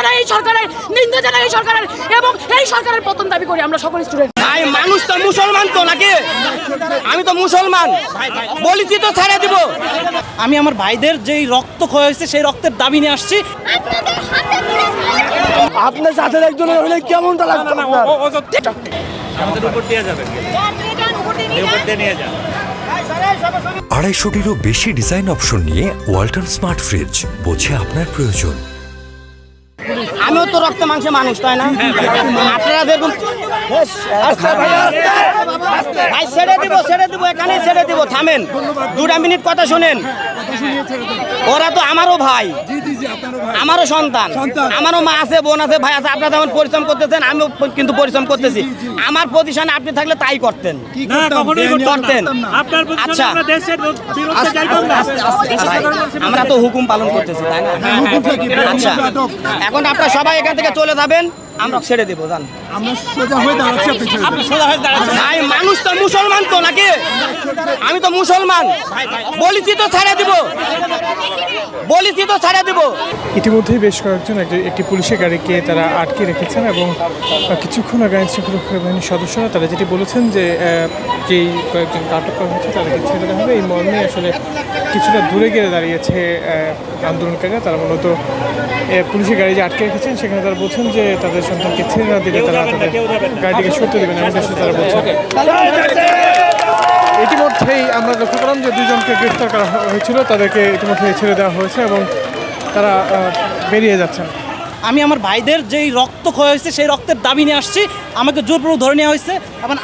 জানাই এই সরকারের, নিন্দা জানাই এই সরকারের এবং এই সরকারের পতন দাবি করি আমরা সকল স্টুডেন্ট। ভাই মানুষ তো মুসলমান তো নাকি? আমি তো মুসলমান, বলিছি তো ছেড়ে দিব। আমি আমার ভাইদের যেই রক্ত ক্ষয় হয়েছে সেই রক্তের দাবি নিয়ে আসছি। আপনার সাথে একজনের হলে কেমনটা লাগতো? আমাদের উপর দিয়ে যাবেন, উপর দিয়ে নিয়ে যান। 250-টিরও বেশি ডিজাইন অপশন নিয়ে ওয়ালটন স্মার্ট ফ্রিজ, বোঝে আপনার প্রয়োজন। আমিও তো রক্ত মাংসে মানুষ, তাই না? আপনারা দেখুন ভাই, ছেড়ে দিব, এখানে ছেড়ে দিব। থামেন, 2 মিনিট কথা শোনেন। ওরা তো আমারও ভাই, আমারও সন্তান, আমারও মা আছে, বোন আছে, ভাই আছে। আপনারা যেমন পরিশ্রম করতেছেন, আমিও কিন্তু পরিশ্রম করতেছি। আমার পজিশনে আপনি থাকলে তাই করতেন। আচ্ছা, আমরা তো হুকুম পালন করতেছি, তাই না? আচ্ছা, এখন আপনারা সবাই এখান থেকে চলে যাবেন, আমরা ছেড়ে দেবো। জান ভাই, মানুষ তো মুসলমান তো নাকি? আমি তো মুসলমান, বলিছি তো ছেড়ে দিব, বলিছি তো ছেড়ে দিব। ইতিমধ্যেই বেশ কয়েকজন একটি পুলিশের গাড়িকে তারা আটকে রেখেছেন এবং কিছুক্ষণ আগে আইনশৃঙ্খলা বাহিনীর সদস্যরা তারা যেটি বলেছেন যে যেই কয়েকজন আটক করা হয়েছে তাদেরকে ছেড়ে দেওয়া হবে। এই মর্মে আসলে কিছুটা দূরে গিয়ে দাঁড়িয়েছে আন্দোলনকারীরা। তারা মূলত পুলিশের গাড়ি যে আটকে রেখেছেন সেখানে তারা বলছেন যে তাদের সন্তানকে ছেড়ে না দিলে তারা তাদের গাড়িটিকে সরতে দেবেন, এমন বিষয়ে তারা বলছেন। ইতিমধ্যেই আমরা লক্ষ্য করলাম যে 2 জনকে গ্রেফতার করা হয়েছিল, তাদেরকে ইতিমধ্যে ছেড়ে দেওয়া হয়েছে এবং তারা বেরিয়ে যাচ্ছেন। আমি আমার ভাইদের যেই রক্ত ক্ষয় হয়েছে সেই রক্তের দাবি নিয়ে আসছি। আমাকে জোরপূর্বক ধরে নেওয়া হয়েছে এবং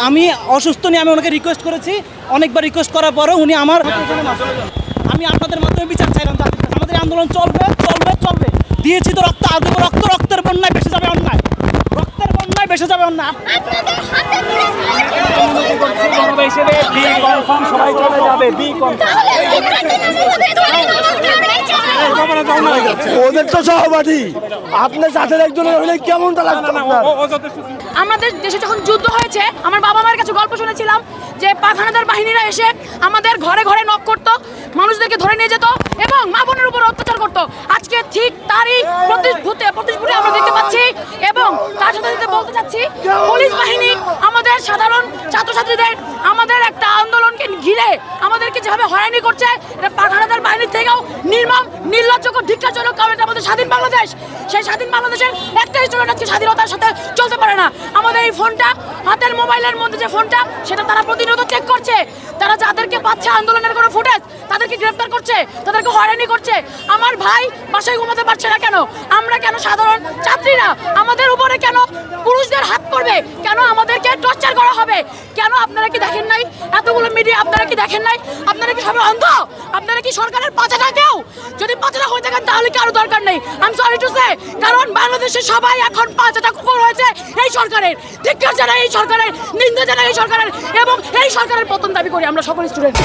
আমি অসুস্থ নিয়ে আমি ওনাকে রিকোয়েস্ট করেছি। অনেকবার রিকোয়েস্ট করার পরেও উনি আমি আপনাদের মাধ্যমে বিচার চাইলাম। আমাদের আন্দোলন চলবে চলবে চলবে, দিয়েছি তো রক্ত, আদৌ রক্তের বন্যায় বেসে যাবে অন্যায়, রক্তের বন্যায় বেসে যাবে অন্যায়। ওদের তো সহপাঠী, আপনার সাথে একজনের হলে কেমনটা লাগতো? আমাদের দেশে যখন যুদ্ধ হয়েছে, আমার বাবা মার কাছে গল্প শুনেছিলাম যে পাখানাদার বাহিনীরা এসে আমাদের ঘরে ঘরে নক করতো, মানুষদেরকে ধরে নিয়ে যেত এবং মা বোনের উপর অত্যাচার করতো। আজকে ঠিক তারই প্রতিভূতি আমরা দেখতে পাচ্ছি এবং তার সাথে বলতে চাচ্ছি, পুলিশ বাহিনী আমাদের সাধারণ ছাত্রছাত্রীদের আমাদের একটা আন্দোলনকে ঘিরে আমাদেরকে যেভাবে হয়রানি করছে, এটা পাখানাদার বাহিনীর থেকেও নির্মম, নির্লজ্জক, ধিক্কারজনক। কারণ এটা আমাদের স্বাধীন বাংলাদেশ, সেই স্বাধীন বাংলাদেশের একটা স্টুডেন্ট আজকে স্বাধীনতার সাথে চলতে পারে না। আমাদের এই ফোনটা, হাতের মোবাইলের মধ্যে যে ফোনটা, সেটা তারা প্রতিনিয়ত চেক করছে। তারা যাদেরকে পাচ্ছে আন্দোলনের কোনো ফুটেজ, তাদেরকে গ্রেফতার করছে, তাদেরকে হয়রানি করছে। আমার ভাই বাসায় ঘুমাতে পারছে না কেন? আমরা কেন সাধারণ ছাত্রীরা, আমাদের উপরে কেন পুরুষদের হাত পড়বে? কেন আমাদেরকে টর্চার করা হবে? কেন আপনারা কি দেখেন নাই? এতগুলো মিডিয়া আপনারা কি দেখেন নাই? আপনারা কি সবাই অন্ধ? আপনারা কি সরকারের পাচাটা কেউ? যদি পাচাটা হয়ে থাকেন তাহলে কি আরো দরকার নেই? আমি সরি টু সে, কারণ বাংলাদেশের সবাই এখন পাচাটা কুকুর হয়েছে এই সরকারের। ধিক্কার জানাই এই সরকারের, নিন্দা জানাই এই সরকারের এবং এই সরকারের পতন দাবি করি আমরা সকল স্টুডেন্ট।